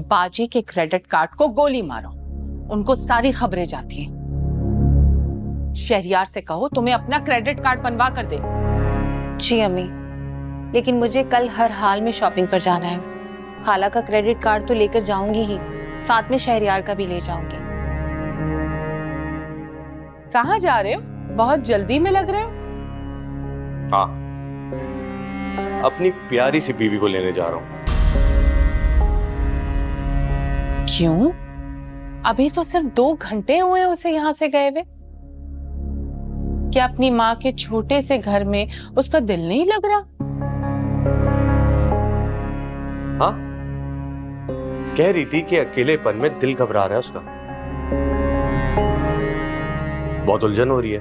बाजी के credit card को गोली मारो, उनको सारी खबरें जाती हैं। शहरियार से कहो तुम्हें अपना क्रेडिट कार्ड बनवा कर दे। जी अम्मी, लेकिन मुझे कल हर हाल में शॉपिंग पर जाना है। खाला का क्रेडिट कार्ड तो लेकर जाऊंगी ही, साथ में शहरियार का भी ले जाऊंगी। कहाँ जा रहे हो? बहुत जल्दी में लग रहे हो। हाँ, अपनी प्यारी सी बीवी को लेने जा रहा हूँ। क्यों? अभी तो सिर्फ 2 घंटे हुए उसे यहाँ से गए हुए। क्या अपनी माँ के छोटे से घर में उसका दिल नहीं लग रहा? हाँ, कह रही थी कि अकेलेपन में दिल घबरा रहा है उसका। बहुत उलझन हो रही है,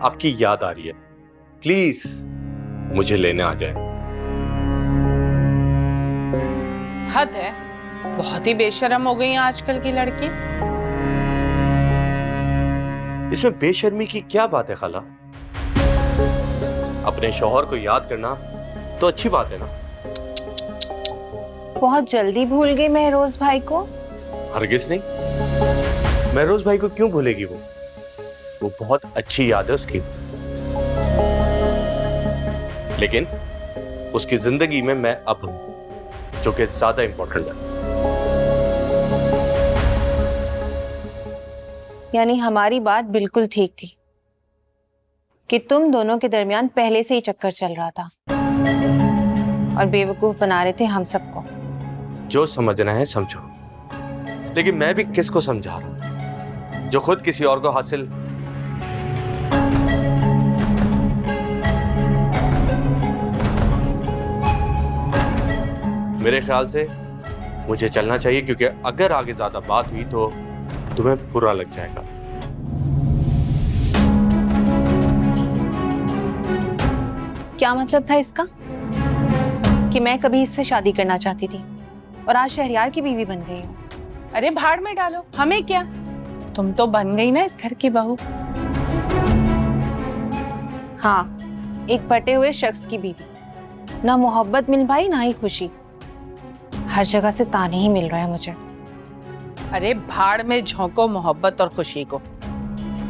आपकी याद आ रही है। प्लीज मुझे लेने आ जाए। हद है, बहुत ही बेशर्म हो गई हैं आजकल की लड़की। इसमें बेशर्मी की क्या बात है खाला? अपने शौहर को याद करना तो अच्छी बात है ना। बहुत जल्दी भूल गई महरोज भाई को? हरगिज नहीं, महरोज भाई को क्यों भूलेगी वो बहुत अच्छी याद है उसकी। लेकिन उसकी जिंदगी में मैं अब हूं, जो कि ज्यादा इंपॉर्टेंट है। यानी हमारी बात बिल्कुल ठीक थी कि तुम दोनों के दरमियान पहले से ही चक्कर चल रहा था और बेवकूफ बना रहे थे हम सबको। जो समझना है समझो, लेकिन मैं भी किसको समझा रहा हूं जो खुद किसी और को हासिल। मेरे ख्याल से मुझे चलना चाहिए, क्योंकि अगर आगे ज्यादा बात हुई तो तुम्हें बुरा लग जाएगा। क्या मतलब था इसका कि मैं कभी इससे शादी करना चाहती थी और आज शहरियार की बीवी बन गई हूँ? अरे भाड़ में डालो, हमें क्या, तुम तो बन गई ना इस घर की बहू। हाँ, एक बटे हुए शख्स की बीवी। ना मोहब्बत मिल पाई ना ही खुशी, हर जगह से ताने ही मिल रहे हैं मुझे। अरे भाड़ में झोंको मोहब्बत और खुशी को।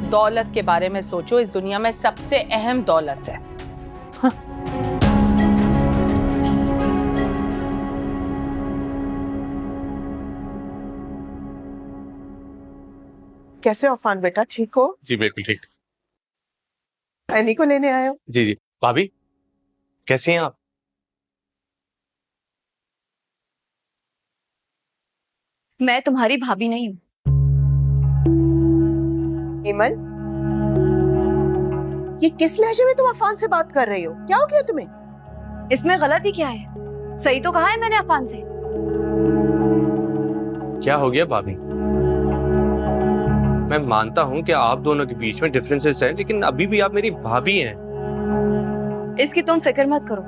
दौलत के बारे में सोचो, इस दुनिया में सबसे अहम दौलत है। हाँ। कैसे अफान बेटा, ठीक हो? जी बिल्कुल ठीक। एनी को लेने आए हो? जी जी। भाभी कैसी हैं आप? मैं तुम्हारी भाभी नहीं हूँ। हिमल, ये किस लहजे में तुम अफान से बात कर रही हो? क्या हो गया तुम्हें? इसमें गलती क्या है? सही तो कहा है मैंने अफान से। क्या हो गया भाभी? मैं मानता हूं कि आप दोनों के बीच में डिफरेंसेस हैं, लेकिन अभी भी आप मेरी भाभी हैं। इसकी तुम फिक्र मत करो,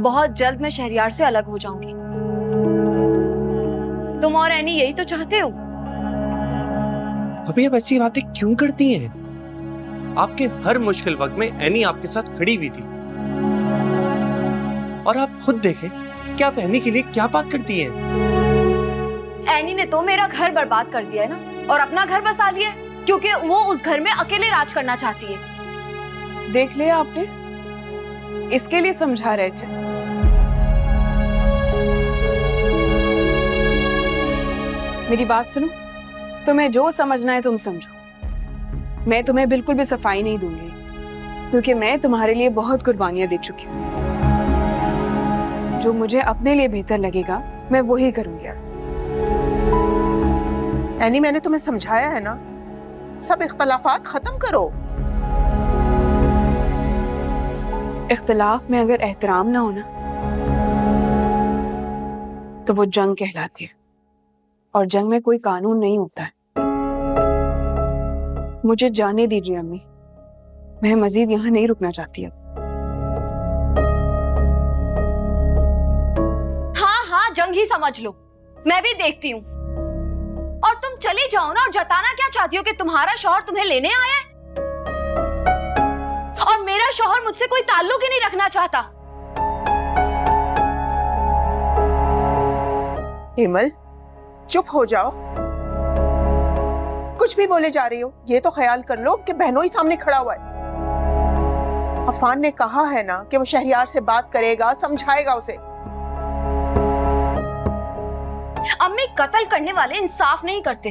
बहुत जल्द मैं शहरियार से अलग हो जाऊंगी। तुम और एनी यही तो चाहते हो। अभी आप ऐसी बातें क्यों करती हैं? आपके हर मुश्किल वक्त में एनी आपके साथ खड़ी हुई थी, और आप खुद देखें कि आप एनी के लिए क्या बात करती हैं। एनी ने तो मेरा घर बर्बाद कर दिया है ना, और अपना घर बसा लिया है, क्योंकि वो उस घर में अकेले राज करना चाहती है। देख लिया आपने, इसके लिए समझा रहे थे। मेरी बात सुनो, तुम्हें जो समझना है तुम समझो। मैं तुम्हें बिल्कुल भी सफाई नहीं दूंगी, क्योंकि मैं तुम्हारे लिए बहुत कुर्बानियां दे चुकी हूँ। जो मुझे अपने लिए बेहतर लगेगा मैं वही करूंगी। एनी, मैंने तुम्हें समझाया है ना, सब इख्तलाफात खत्म करो। इख्तलाफ में अगर एहतराम ना हो ना, तो वो जंग कहलाती है, और जंग में कोई कानून नहीं होता है। मुझे जाने दीजिए अम्मी, मैं मजीद यहाँ नहीं रुकना चाहती अब। हाँ हाँ, जंग ही समझ लो, मैं भी देखती हूँ। और तुम चले जाओ ना, और जताना क्या चाहती हो कि तुम्हारा शौहर तुम्हें लेने आया है, और मेरा शौहर मुझसे कोई ताल्लुक ही नहीं रखना चाहता। हिमल, चुप हो जाओ। कुछ भी बोले जा रही हो, ये तो ख्याल कर लो कि बहनों ही सामने खड़ा हुआ है। अफान ने कहा है ना कि वो शहरियार से बात करेगा, समझाएगा उसे। अम्मी, कत्ल करने वाले इंसाफ नहीं करते।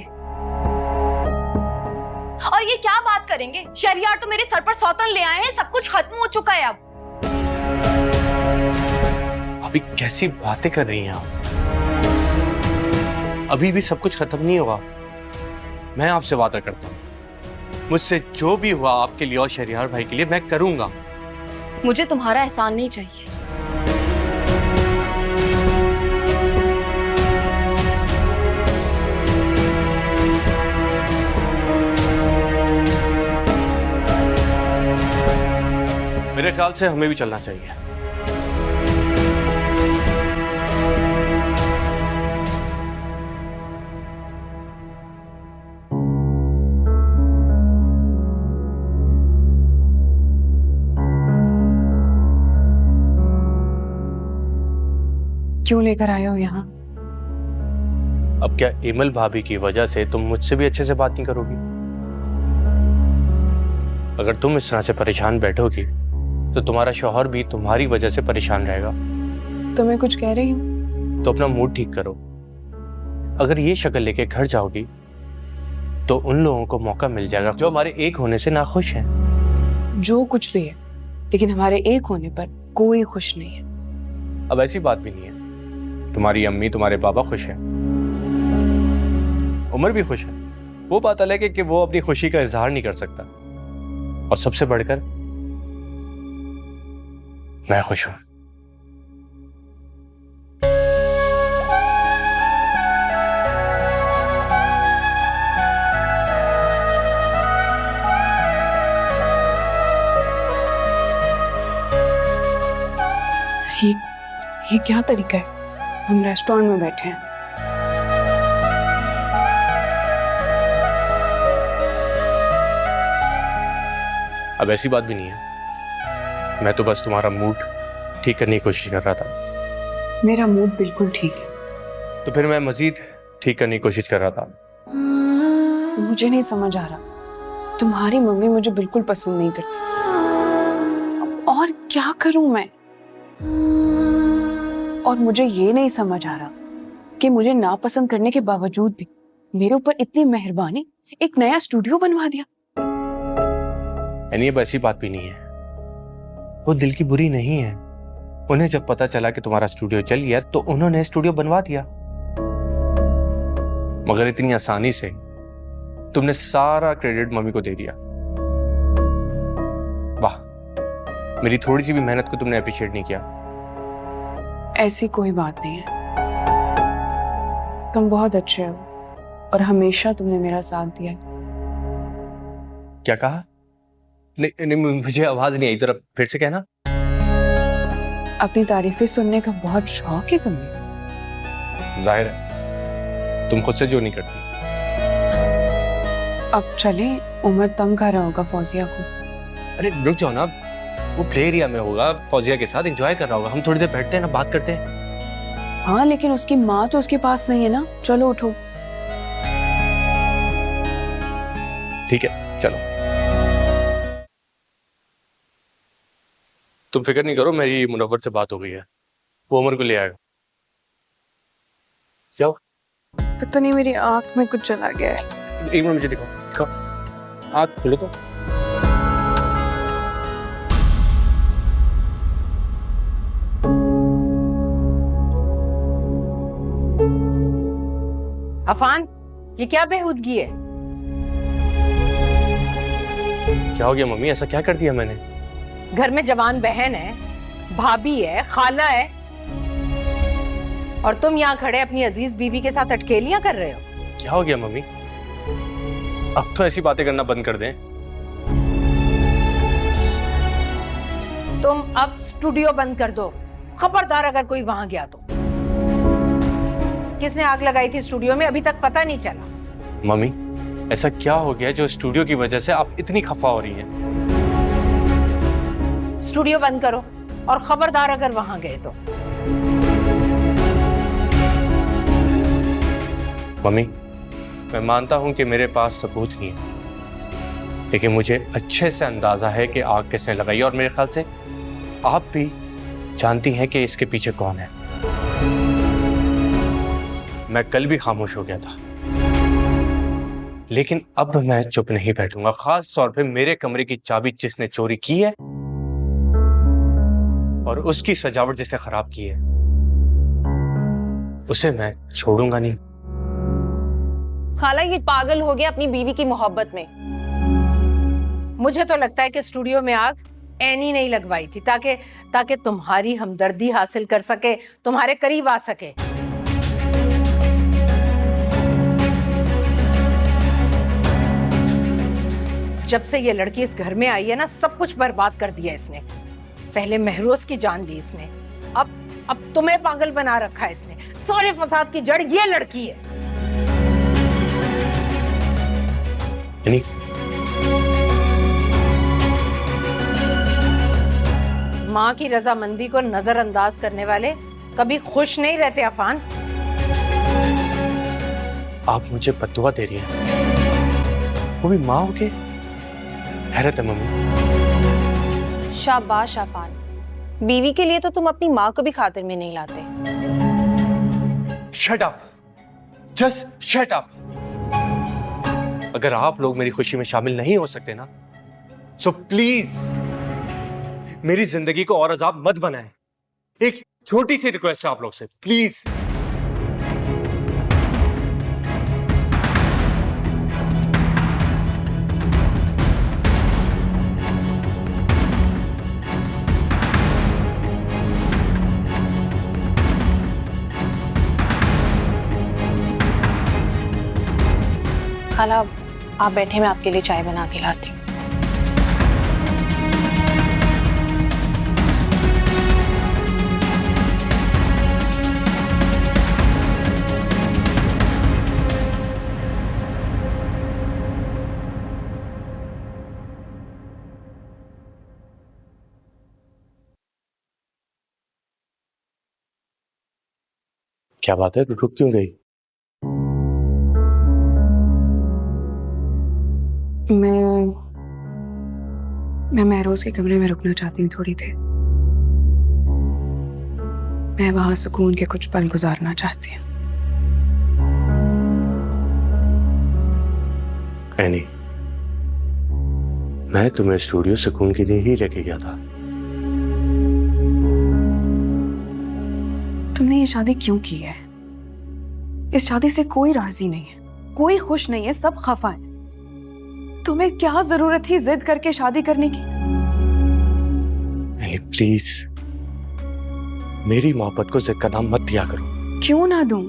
और ये क्या बात करेंगे? शहरियार तो मेरे सर पर सौतन ले आए हैं, सब कुछ खत्म हो चुका है अब। अभी कैसी बातें कर रही हैं आप? अभी भी सब कुछ खत्म नहीं हुआ। मैं आपसे वादा करता हूँ, मुझसे जो भी हुआ आपके लिए और शहरियार भाई के लिए मैं करूंगा। मुझे तुम्हारा एहसान नहीं चाहिए। मेरे ख्याल से हमें भी चलना चाहिए। क्यों लेकर आए हो यहाँ? अब क्या इमल भाभी की वजह से तुम मुझसे भी अच्छे से बात नहीं करोगी? अगर तुम इस तरह से परेशान बैठोगी तो तुम्हारा शौहर भी तुम्हारी वजह से परेशान रहेगा। तो मैं कुछ कह रही हूँ? तो अपना मूड ठीक करो। अगर ये शक्ल लेके घर जाओगी तो उन लोगों को मौका मिल जाएगा जो हमारे एक होने से नाखुश हैं। जो कुछ भी है, लेकिन हमारे एक होने पर कोई खुश नहीं है। अब ऐसी बात भी नहीं है। तुम्हारी अम्मी, तुम्हारे बाबा खुश हैं, उमर भी खुश है। वो बात अलग है कि वो अपनी खुशी का इजहार नहीं कर सकता। और सबसे बढ़कर मैं खुश हूं। ये क्या तरीका है? हम रेस्टोरेंट में बैठे हैं। अब ऐसी बात भी नहीं है। मैं तो बस तुम्हारा मूड ठीक करने की कोशिश कर रहा था। मेरा मूड बिल्कुल ठीक है। तो फिर मैं मजीद ठीक करने की कोशिश कर रहा था। मुझे नहीं समझ आ रहा, तुम्हारी मम्मी मुझे बिल्कुल पसंद नहीं करती। और क्या करूं मैं? और मुझे ये नहीं समझ आ रहा कि मुझे नापसंद करने के बावजूद भी मेरे ऊपर इतनी मेहरबानी, एक नया स्टूडियो बनवा दिया। यानी अब ऐसी बात भी नहीं है। वो दिल की बुरी नहीं है। उन्हें जब पता चला कि तुम्हारा स्टूडियो चल गया तो उन्होंने स्टूडियो बनवा दिया। मगर इतनी आसानी से तुमने सारा क्रेडिट मम्मी को दे दिया। वाह, मेरी थोड़ी सी भी मेहनत को तुमने अप्रिशिएट नहीं किया। ऐसी कोई बात नहीं है। तुम बहुत अच्छे हो और हमेशा तुमने मेरा साथ दिया है। क्या कहा? नहीं, मुझे आवाज नहीं आई, जरा फिर से कहना। अपनी तारीफें सुनने का बहुत शौक है तुम्हें। जाहिर है तुम खुद से जो नहीं करती। अब चले, उमर तंग कर रहा होगा फौजिया को। अरे रुक जाओ ना, वो प्ले एरिया में होगा, फौजिया के साथ एंजॉय कर रहा होगा। हम थोड़ी देर बैठते हैं ना, बात करते हैं। हाँ, लेकिन उसकी माँ तो उसके पास नहीं है ना। चलो उठो। ठीक है, चलो। तुम फिक्र नहीं करो, मेरी मुनव्वर से बात हो गई है। वो उमर को ले आएगा। जाओ। पता नहीं मेरी आंख में कुछ चला गया है। एक मिनट मुझे दिखाओ। आंख खोलो तो। अफान, ये क्या बेहूदगी है? क्या हो गया मम्मी? ऐसा क्या कर दिया मैंने? घर में जवान बहन है, भाभी है, खाला है, और तुम यहाँ खड़े अपनी अजीज बीवी के साथ अटकेलियां कर रहे हो। क्या हो गया मम्मी? अब तो ऐसी बातें करना बंद कर दें। तुम अब स्टूडियो बंद कर दो। खबरदार अगर कोई वहां गया तो। किसने आग लगाई थी स्टूडियो में, अभी तक पता नहीं चला। मम्मी, ऐसा क्या हो गया जो स्टूडियो की वजह से आप इतनी खफा हो रही हैं? स्टूडियो बंद करो, और खबरदार अगर वहां गए तो। मम्मी, मैं मानता हूं कि मेरे पास सबूत नहीं है, लेकिन मुझे अच्छे से अंदाजा है कि आग किसने लगाई, और मेरे ख्याल से आप भी जानती हैं कि इसके पीछे कौन है। मैं कल भी खामोश हो गया था, लेकिन अब मैं चुप नहीं बैठूंगा। खास तौर पे मेरे कमरे की चाबी जिसने चोरी की है और उसकी सजावट जिसने खराब की है, उसे मैं छोड़ूंगा नहीं। खाला ये पागल हो गया अपनी बीवी की मोहब्बत में। मुझे तो लगता है कि स्टूडियो में आग एनी नहीं लगवाई थी ताकि तुम्हारी हमदर्दी हासिल कर सके, तुम्हारे करीब आ सके। जब से ये लड़की इस घर में आई है ना, सब कुछ बर्बाद कर दिया इसने। पहले महरोज की जान ली इसने, अब तुम्हें पागल बना रखा है इसने। सारे फसाद की जड़ ये लड़की है। यानी माँ की रजामंदी को नजरअंदाज करने वाले कभी खुश नहीं रहते अफान। आप मुझे बद्दुआ दे रही हैं, वो भी माँ हो के। हैरत है मम्मी। शाबाश अफान, बीवी के लिए तो तुम अपनी माँ को भी खातिर में नहीं लाते। Shut up, just shut up. अगर आप लोग मेरी खुशी में शामिल नहीं हो सकते ना, सो प्लीज मेरी जिंदगी को और अजाब मत बनाएं। एक छोटी सी रिक्वेस्ट है आप लोग से, प्लीज। खाला आप बैठे, मैं आपके लिए चाय बना के लाती हूँ। क्या बात है, रुक क्यों गई? मैं महरोज के कमरे में रुकना चाहती हूँ थोड़ी देर। मैं वहां सुकून के कुछ पल गुजारना चाहती हूँ। एनी, मैं तुम्हें स्टूडियो सुकून के लिए ही लेके गया था। तुमने ये शादी क्यों की है? इस शादी से कोई राजी नहीं है, कोई खुश नहीं है, सब खफा है। तुम्हें क्या जरूरत थी जिद करके शादी करने की? प्लीज मेरी मोहब्बत को जिद का नाम मत दिया करो। क्यों ना दूं?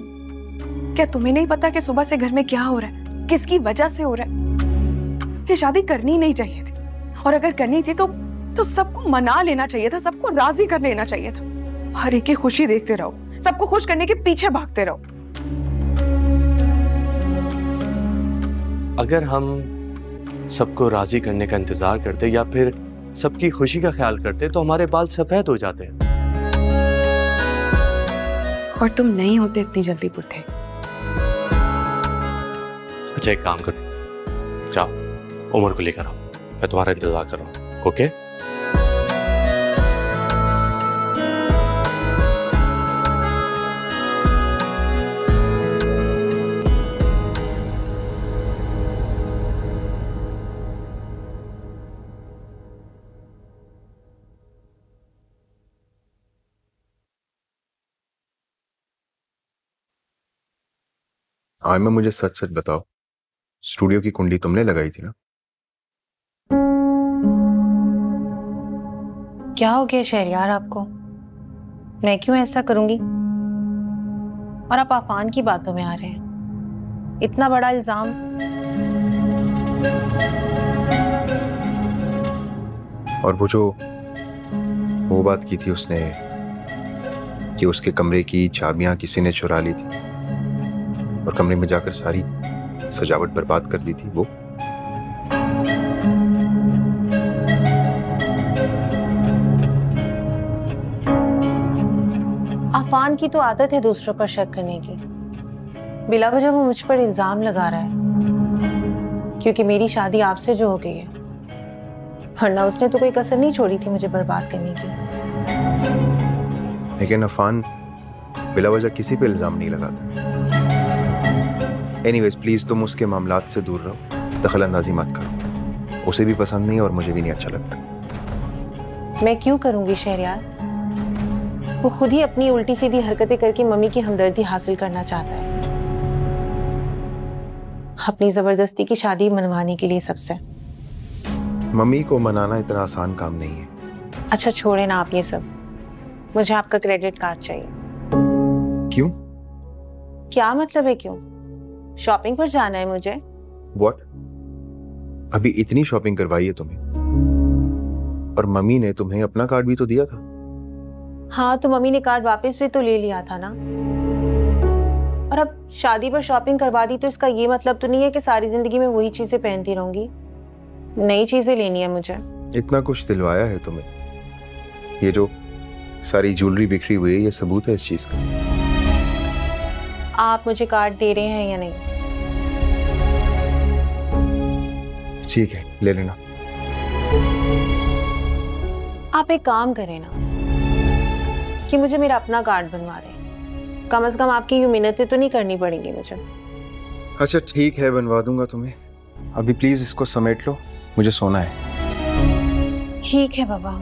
क्या तुम्हें नहीं पता कि सुबह से घर में क्या हो रहा है, किसकी वजह से हो रहा है? ये शादी करनी नहीं चाहिए थी, और अगर करनी थी तो सबको मना लेना चाहिए था, सबको राजी कर लेना चाहिए था। हर एक की खुशी देखते रहो, सबको खुश करने के पीछे भागते रहो। अगर हम सबको राजी करने का इंतजार करते या फिर सबकी खुशी का ख्याल करते तो हमारे बाल सफेद हो जाते हैं। और तुम नहीं होते इतनी जल्दी बुढ़े। अच्छा एक काम करो, जाओ उमर को लेकर आओ, मैं तुम्हारा इंतजार कर रहा हूँ। ओके? आयमा, मुझे सच सच बताओ, स्टूडियो की कुंडी तुमने लगाई थी ना? क्या हो गया शहरयार आपको? मैं क्यों ऐसा करूंगी? और आप अफान की बातों में आ रहे हैं, इतना बड़ा इल्जाम। और वो बात की थी उसने कि उसके कमरे की चाबियां किसी ने चुरा ली थी और कमरे में जाकर सारी सजावट बर्बाद कर दी थी। वो अफान की तो आदत है दूसरों पर शक करने की, बिला वजह वो मुझ पर इल्जाम लगा रहा है क्योंकि मेरी शादी आपसे जो हो गई है, वरना उसने तो कोई कसर नहीं छोड़ी थी मुझे बर्बाद करने की। लेकिन अफान बिला वजह किसी पे इल्जाम नहीं लगाता। एनीवेज प्लीज तुम उसके मामलात से दूर रहो, दखल अंदाजी मत करो। उसे भी पसंद नहीं और मुझे भी नहीं अच्छा लगता। मैं क्यों करूंगी शहरयार? वो खुद ही अपनी उल्टी सीधी हरकतें करके मम्मी की हमदर्दी हासिल करना चाहता है, अपनी जबरदस्ती की शादी मनवाने के लिए सबसे। मम्मी को मनाना इतना आसान काम नहीं है। अच्छा छोड़े ना आप ये सब, मुझे आपका क्रेडिट कार्ड चाहिए। क्यों? क्या मतलब है क्यों? शॉपिंग पर जाना है मुझे। व्हाट? अभी इतनी शॉपिंग करवाई है तुम्हें, और मम्मी ने तुम्हें अपना कार्ड भी तो दिया था। हाँ तो मम्मी ने कार्ड वापस भी तो ले लिया था ना, और अब शादी पर शॉपिंग करवा दी तो इसका ये मतलब तो नहीं है कि सारी जिंदगी में वही चीजें पहनती रहूंगी। नई चीजें लेनी है मुझे। इतना कुछ दिलवाया है तुम्हें, ये जो सारी ज्वेलरी बिखरी हुई है ये सबूत है इस चीज का। आप मुझे कार्ड दे रहे हैं या नहीं? ठीक है ले लेना। आप एक काम करें ना कि मुझे मेरा अपना कार्ड बनवा दें, कम से कम आपकी यूं मिन्नतें तो नहीं करनी पड़ेंगी मुझे। अच्छा ठीक है बनवा दूंगा तुम्हें। अभी प्लीज इसको समेट लो, मुझे सोना है। ठीक है बाबा।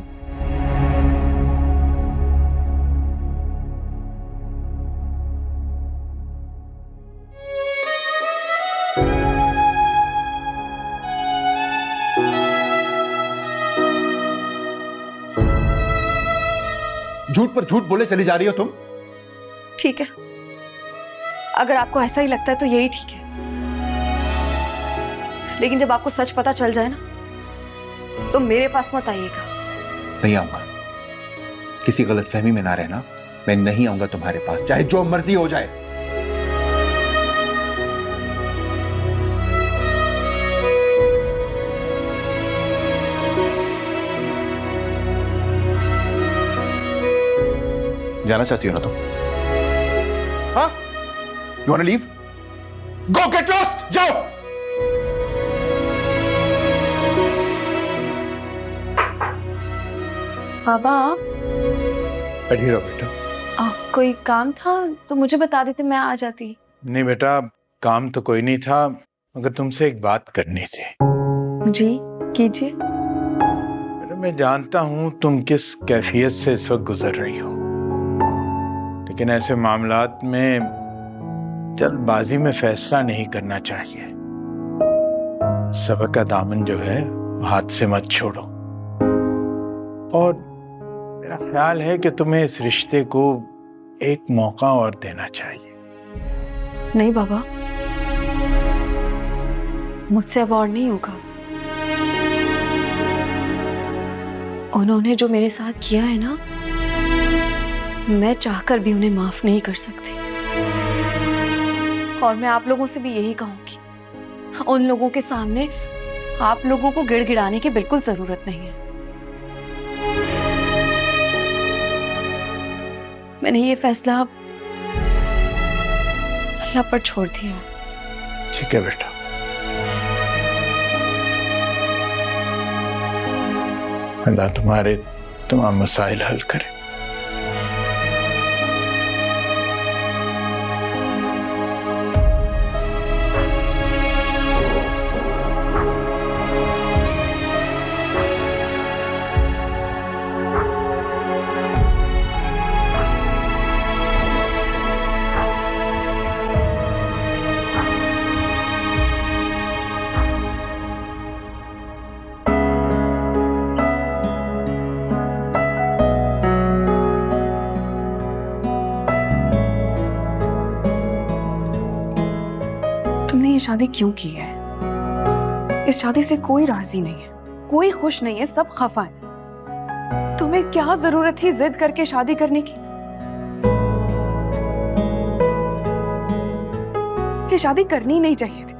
झूठ पर झूठ बोले चली जा रही हो तुम। ठीक है, अगर आपको ऐसा ही लगता है तो यही ठीक है, लेकिन जब आपको सच पता चल जाए ना तो मेरे पास मत आइएगा। नहीं आऊंगा, किसी गलतफहमी में ना रहना। मैं नहीं आऊंगा तुम्हारे पास, चाहे जो मर्जी हो जाए। जाना चाहती हो ना तुम? हाँ? You wanna leave? Go get lost! जाओ! बाबा बैठी रहो बेटा। कोई काम था तो मुझे बता देते, मैं आ जाती। नहीं बेटा, काम तो कोई नहीं था, मगर तुमसे एक बात करनी थी। जी कीजिए। बेटा मैं जानता हूँ तुम किस कैफियत से इस वक्त गुजर रही हो, लेकिन ऐसे मामलात में जल्दबाजी में फैसला नहीं करना चाहिए। सब्र का दामन जो है हाथ से मत छोड़ो, और मेरा ख्याल है कि तुम्हें इस रिश्ते को एक मौका और देना चाहिए। नहीं बाबा, मुझसे अब और नहीं होगा। उन्होंने जो मेरे साथ किया है ना, मैं चाहकर भी उन्हें माफ नहीं कर सकती। और मैं आप लोगों से भी यही कहूंगी, उन लोगों के सामने आप लोगों को गिड़गिड़ाने की बिल्कुल जरूरत नहीं है। मैंने ये फैसला अल्लाह पर छोड़ दिया। ठीक है बेटा। अल्लाह तुम्हारे तमाम मसाइल हल करे। तुमने ये शादी क्यों की है? इस शादी से कोई राजी नहीं है, कोई खुश नहीं है, सब खफा है। तुम्हें क्या जरूरत थी जिद करके शादी करने की? ये शादी करनी नहीं चाहिए थी,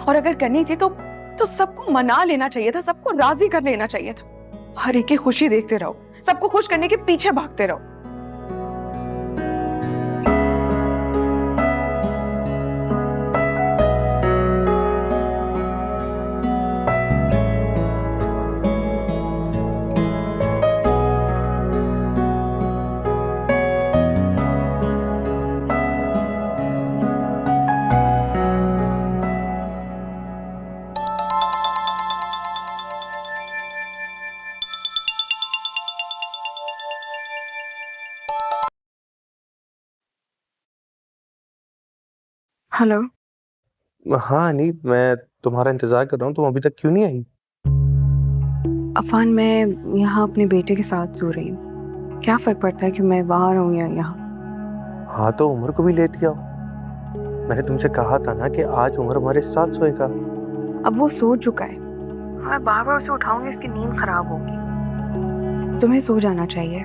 और अगर करनी थी तो सबको मना लेना चाहिए था, सबको राजी कर लेना चाहिए था। हर एक की खुशी देखते रहो, सबको खुश करने के पीछे भागते रहो। हेलो। हाँ अनी, मैं तुम्हारा इंतजार कर रहा हूँ, तुम अभी तक क्यों नहीं आई? अफान, मैं यहाँ अपने बेटे के साथ सो रही हूँ। क्या फर्क पड़ता है कि मैं बाहर रहूँ या यहाँ? हाँ तो उमर को भी लेट किया। मैंने तुमसे कहा था ना कि आज उमर हमारे साथ सोएगा। अब वो सो चुका है। मैं बार बार उसे उठाऊंगी, उसकी नींद खराब होगी। तुम्हें सो जाना चाहिए।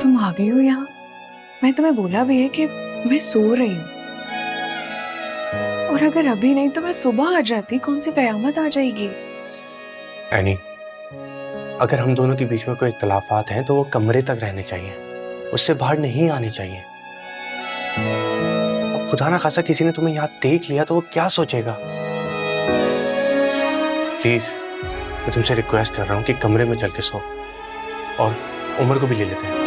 तुम आ गई हो यहाँ? मैं तुम्हें बोला भी है कि मैं सो रही हूँ। और अगर अभी नहीं तो मैं सुबह आ जाती, कौन सी कयामत आ जाएगी? एनी, अगर हम दोनों के बीच में कोई इख्तलाफात हैं तो वो कमरे तक रहने चाहिए, उससे बाहर नहीं आने चाहिए। अब खुदा ना खासा किसी ने तुम्हें यहाँ देख लिया तो वो क्या सोचेगा? प्लीज मैं तुमसे रिक्वेस्ट कर रहा हूँ कि कमरे में चल के सो, और उमर को भी ले लेते हैं,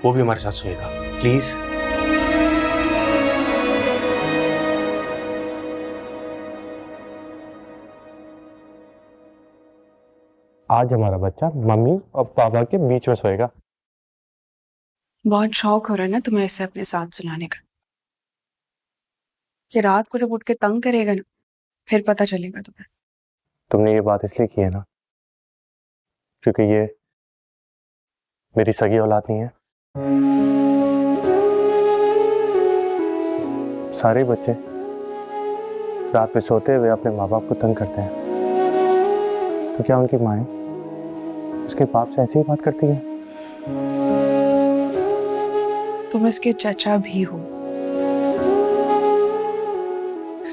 वो भी हमारे साथ सोएगा। प्लीज। आज हमारा बच्चा मम्मी और पापा के बीच में सोएगा। बहुत शौक हो रहा है ना तुम्हें ऐसे अपने साथ सुलाने का? कि रात को जब उठ के तंग करेगा ना, फिर पता चलेगा तुम्हें। तुमने ये बात इसलिए की है ना क्योंकि ये मेरी सगी औलाद नहीं है। सारे बच्चे रात में सोते हुए अपने माँ बाप को तंग करते हैं, तो क्या उनकी माएं उसके बाप से ऐसे ही बात करती हैं? तुम इसके चचा भी हो,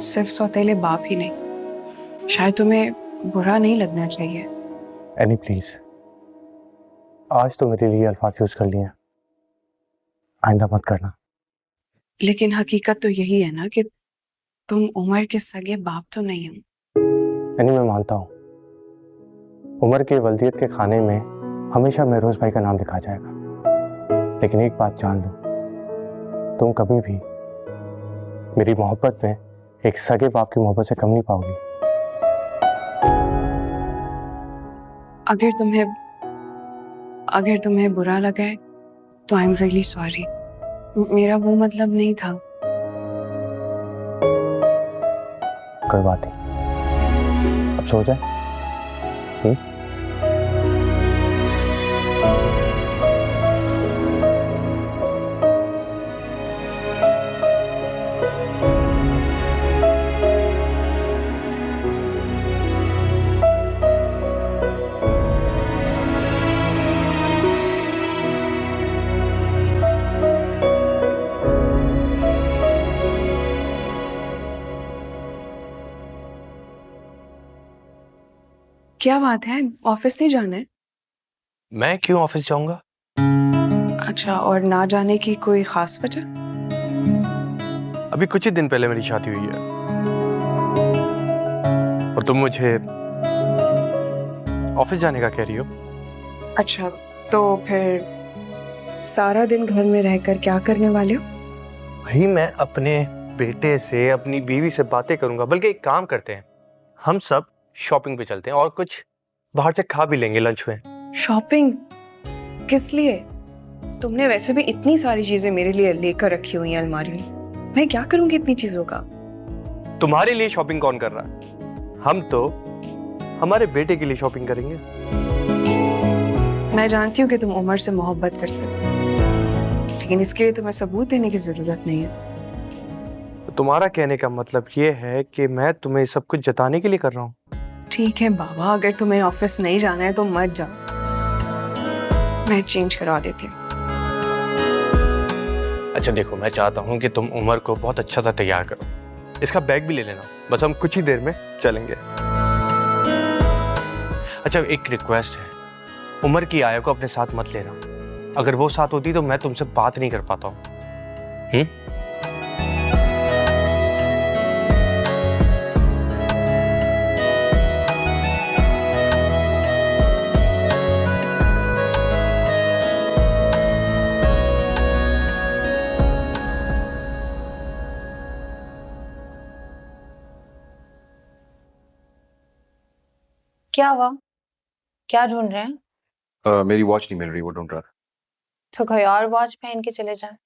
सिर्फ सौतेले बाप ही नहीं। शायद तुम्हें बुरा नहीं लगना चाहिए। एनी प्लीज, आज तो मेरे लिए अल्फाज यूज कर लिए, आइंदा मत करना। लेकिन हकीकत तो यही है ना कि तुम उमर के सगे बाप तो नहीं हो। एनी, मैं मानता हूँ उमर के वल्दियत के खाने में हमेशा महरोज भाई का नाम लिखा जाएगा, लेकिन एक बात जान लो, तुम कभी भी मेरी मोहब्बत में एक सगे बाप की मोहब्बत से कम नहीं पाओगी। अगर तुम्हें बुरा लगा है तो आई एम रियली सॉरी। मेरा वो मतलब नहीं था। कोई बात नहीं, अब सो जाए। क्या बात है, ऑफिस नहीं जाना है? मैं क्यों ऑफिस जाऊंगा? अच्छा, और ना जाने की कोई खास वजह? अभी कुछ ही दिन पहले मेरी शादी हुई है और तुम मुझे ऑफिस जाने का कह रही हो। अच्छा, तो फिर सारा दिन घर में रहकर क्या करने वाले हो? भाई, मैं अपने बेटे से, अपनी बीवी से बातें करूंगा। बल्कि एक काम करते हैं, हम सब शॉपिंग पे चलते हैं और कुछ बाहर से खा भी लेंगे लंच में। शॉपिंग किस लिए? तुमने वैसे भी इतनी सारी चीजें मेरे लिए लेकर रखी हुई हैं अलमारी में। मैं क्या करूंगी इतनी चीजों का? तुम्हारे लिए शॉपिंग कौन कर रहा है? हम तो हमारे बेटे के लिए शॉपिंग करेंगे। मैं जानती हूँ कि तुम उमर से मोहब्बत करते हो, लेकिन इसके लिए तुम्हें सबूत देने की जरूरत नहीं है। तो तुम्हारा कहने का मतलब ये है कि मैं तुम्हें सब कुछ जताने के लिए कर रहा हूँ? ठीक है बाबा, अगर तुम्हें ऑफिस नहीं जाना है तो मत जाओ, मैं चेंज करवा देती हूँ। अच्छा देखो, मैं चाहता हूँ कि तुम उमर को बहुत अच्छा सा तैयार करो, इसका बैग भी ले लेना, बस हम कुछ ही देर में चलेंगे। अच्छा, एक रिक्वेस्ट है, उमर की आया को अपने साथ मत लेना। अगर वो साथ होती तो मैं तुमसे बात नहीं कर पाता हूँ। क्या हुआ? क्या ढूंढ रहे हैं? मेरी वॉच नहीं मिल रही, वो ढूंढ रहा था। तो कोई और वॉच पहन के चले जाएं।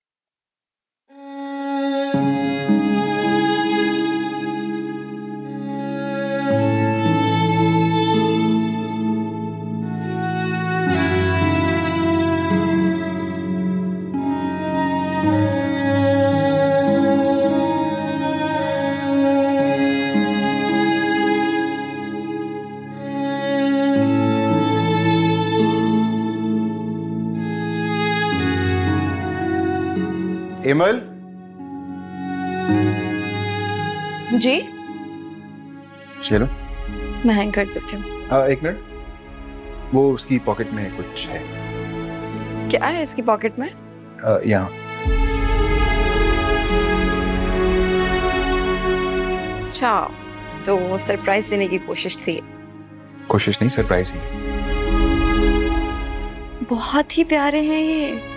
इमल, जी चलो। मैं हैंग कर देती हूँ। एक मिनट, वो उसकी पॉकेट में कुछ है। क्या है इसकी पॉकेट में? यहाँ। अच्छा, तो सरप्राइज देने की कोशिश थी। कोशिश नहीं, सरप्राइज ही। बहुत ही प्यारे हैं ये।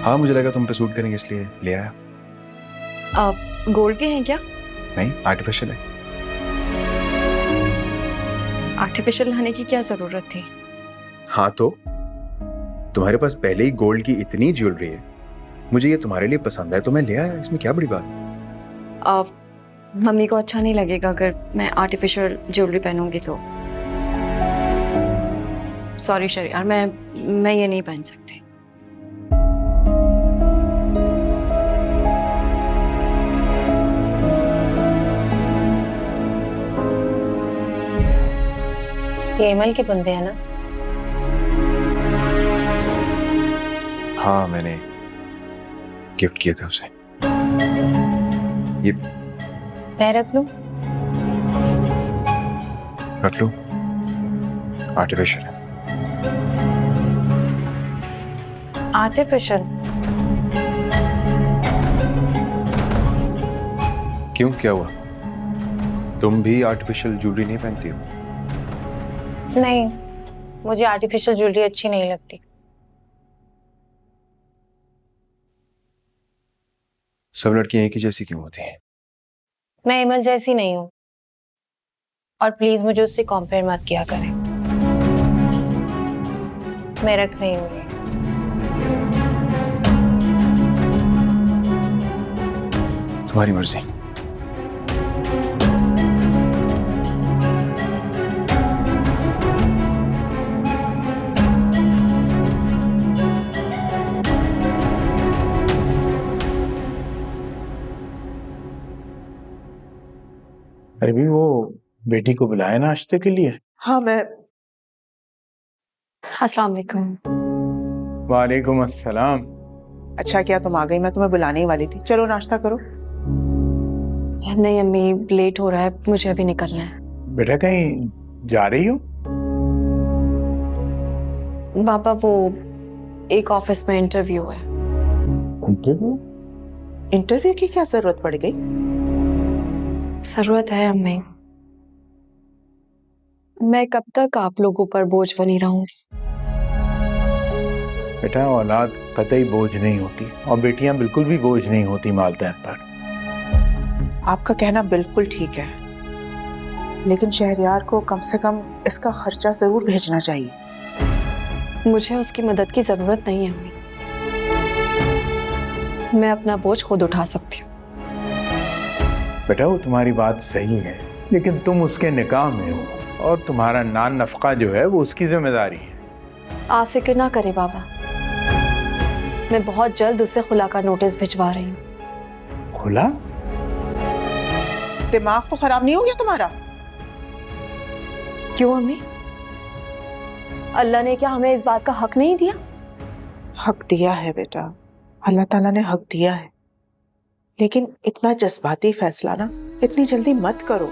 हाँ, मुझे लगा तुम पे सूट करेंगे इसलिए ले आया। आप गोल्ड के हैं क्या? नहीं, आर्टिफिशियल है। आर्टिफिशियल लाने की क्या जरूरत थी? हाँ तो तुम्हारे पास पहले ही गोल्ड की इतनी ज्वेलरी है, मुझे ये तुम्हारे लिए पसंद है तो मैं ले आया, इसमें क्या बड़ी बात है। आप मम्मी को अच्छा नहीं लगेगा अगर मैं आर्टिफिशियल ज्वेलरी पहनूंगी तो। सॉरी शरियार, मैं ये नहीं पहन सकती। ये इमल के बंदे हैं ना? हाँ, मैंने गिफ्ट किया था उसे। ये मैं रख लूं? रख लो, आर्टिफिशियल है। आर्टिफिशियल? क्यों, क्या हुआ? तुम भी आर्टिफिशियल ज्वेलरी नहीं पहनती हो? नहीं, मुझे आर्टिफिशियल ज्वेलरी अच्छी नहीं लगती। सब लड़कियां एक ही जैसी क्यों होती हैं? मैं इमल जैसी नहीं हूँ, और प्लीज मुझे उससे कंपेयर मत किया करें। मैं रख रही हूँ। तुम्हारी मर्जी। अरे भी वो बेटी को बुलाया नाश्ते के लिए। हाँ, मैं अस्सलाम वालेकुम। वालेकुम अस्सलाम। अच्छा क्या तुम आ गई, मैं तुम्हें बुलाने ही वाली थी। चलो नाश्ता करो। नहीं अम्मी, लेट हो रहा है, मुझे अभी निकलना है। बेटा कहीं जा रही हो? पापा वो एक ऑफिस में इंटरव्यू है। इंटरव्यू की क्या जरूरत पड़ गई? जरूरत है अम्मी। मैं कब तक आप लोगों पर बोझ बनी रहूंगी? बेटा औलाद कतई बोझ नहीं होती, और बेटियां बिल्कुल भी बोझ नहीं होती मालदान पर। आपका कहना बिल्कुल ठीक है, लेकिन शहरयार को कम से कम इसका खर्चा जरूर भेजना चाहिए। मुझे उसकी मदद की जरूरत नहीं है अम्मी। मैं अपना बोझ खुद उठा सकती हूँ। बेटा वो तुम्हारी बात सही है, लेकिन तुम उसके निकाह में हो, और तुम्हारा नान नफका जो है वो उसकी जिम्मेदारी है। आप फिक्र ना करें बाबा, मैं बहुत जल्द उसे खुला का नोटिस भिजवा रही हूँ। खुला? दिमाग तो खराब नहीं हो गया तुम्हारा? क्यों अम्मी? अल्लाह ने क्या हमें इस बात का हक नहीं दिया? हक दिया है बेटा, अल्लाह ताला ने हक दिया है, लेकिन इतना जज्बाती फैसला ना इतनी जल्दी मत करो।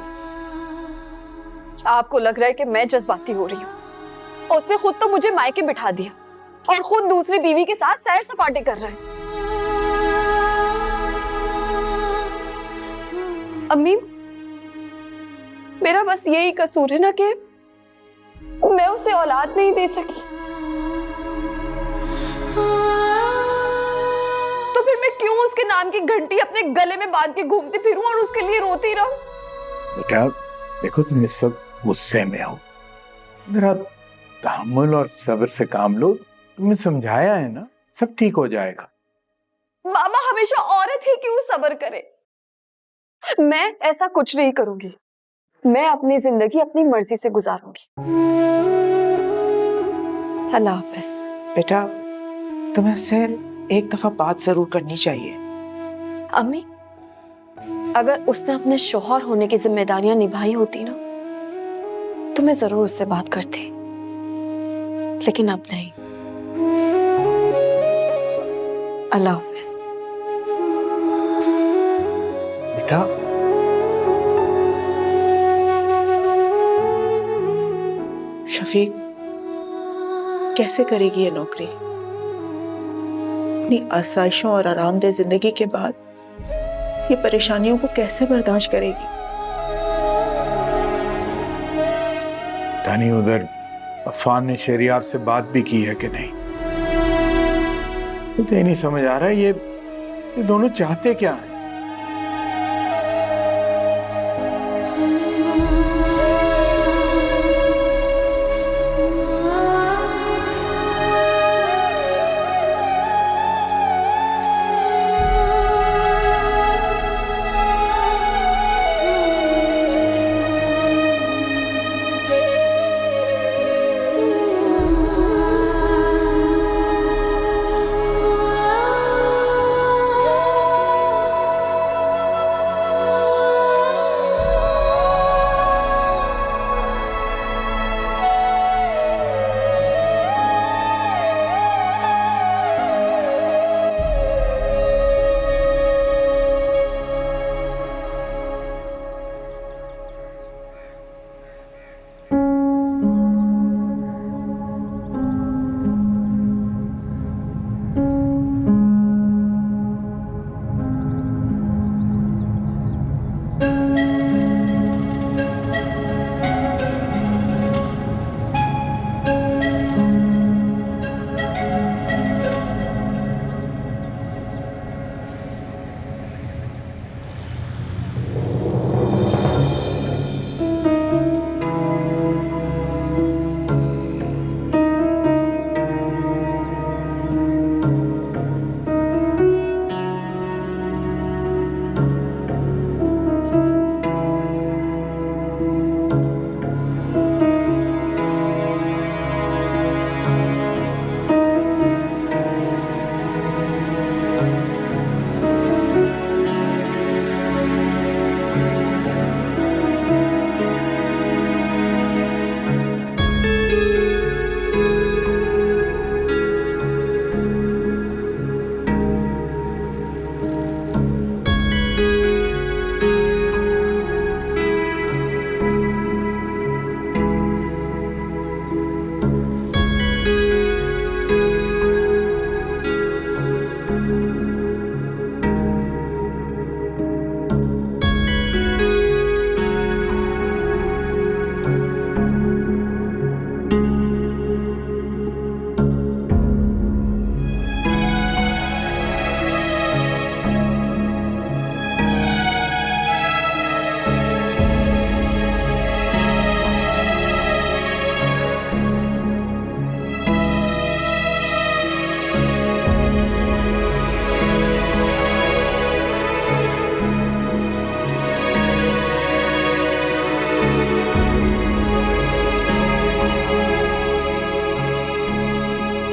आपको लग रहा है कि मैं जज्बाती हो रही हूँ? उसने खुद तो मुझे मायके बिठा दिया और खुद दूसरी बीवी के साथ सैर सपाटे कर रहा है। अम्मी, मेरा बस यही कसूर है ना कि मैं उसे औलाद नहीं दे सकी। तो फिर मैं क्यों उसके नाम की घंटी अपने गले में बांध के घूमती फिरूं और उसके लिए रोती रहूं? बेटा देखो, तुम इस वक्त गुस्से में हो, जरा तहम्मुल और सब्र से काम लो। तुमने समझाया है ना, सब ठीक हो जाएगा। बाबा हमेशा औरत ही क्यों सब्र करे? मैं ऐसा कुछ नहीं करूंगी। मैं अपनी जिंदगी अपनी मर्जी से गुजारूंगी। अल्लाह हाफिज। बेटा तुम्हें उससे एक दफा बात जरूर करनी चाहिए। अम्मी, अगर उसने अपने शौहर होने की जिम्मेदारियां निभाई होती ना तो मैं जरूर उससे बात करती, लेकिन अब नहीं। अल्लाह हाफिज। बेटा शफीक कैसे करेगी ये नौकरी? इतनी आसाइशों और आरामदेह जिंदगी के बाद ये परेशानियों को कैसे बर्दाश्त करेगी? तानी उधर अफान ने शहरियार से बात भी की है कि नहीं? मुझे ये नहीं समझ आ रहा है ये दोनों चाहते क्या है?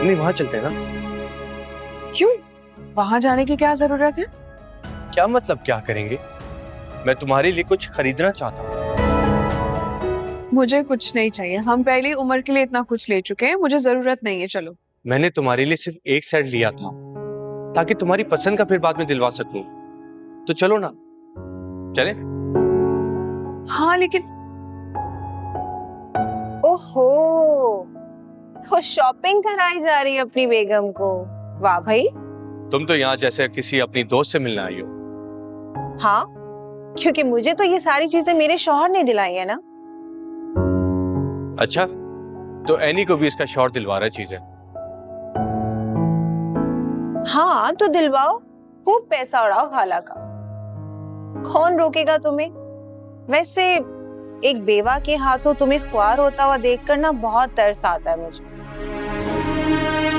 नहीं, वहां चलते हैं ना। क्यों? वहां जाने की क्या जरूरत है? क्या मतलब क्या करेंगे? मैं तुम्हारे लिए कुछ खरीदना चाहता हूँ। मुझे कुछ नहीं चाहिए। हम पहली उम्र के लिए इतना कुछ ले चुके हैं, मुझे जरूरत नहीं है। चलो। मैंने तुम्हारे लिए सिर्फ एक सेट लिया था ताकि तुम्हारी पसंद का फिर बाद में दिलवा सकूं। तो चलो ना, चले? हाँ लेकिन ओहो, तो शॉपिंग कराई जा रही है अपनी बेगम को। वाह भाई। तुम तो यहाँ जैसे किसी अपनी दोस्त से मिलने आई हो। हाँ, क्योंकि मुझे तो ये सारी चीजें मेरे शौहर ने दिलाई है ना। अच्छा, तो एनी को भी इसका शौहर दिलवा रहा है चीजें? हाँ तो दिलवाओ, खूब पैसा उड़ाओ खाला का, कौन रोकेगा तुम्हें। वैसे एक बेवा के हाथों तुम्हें ख्वार होता हुआ देखकर ना बहुत तरस आता है मुझे।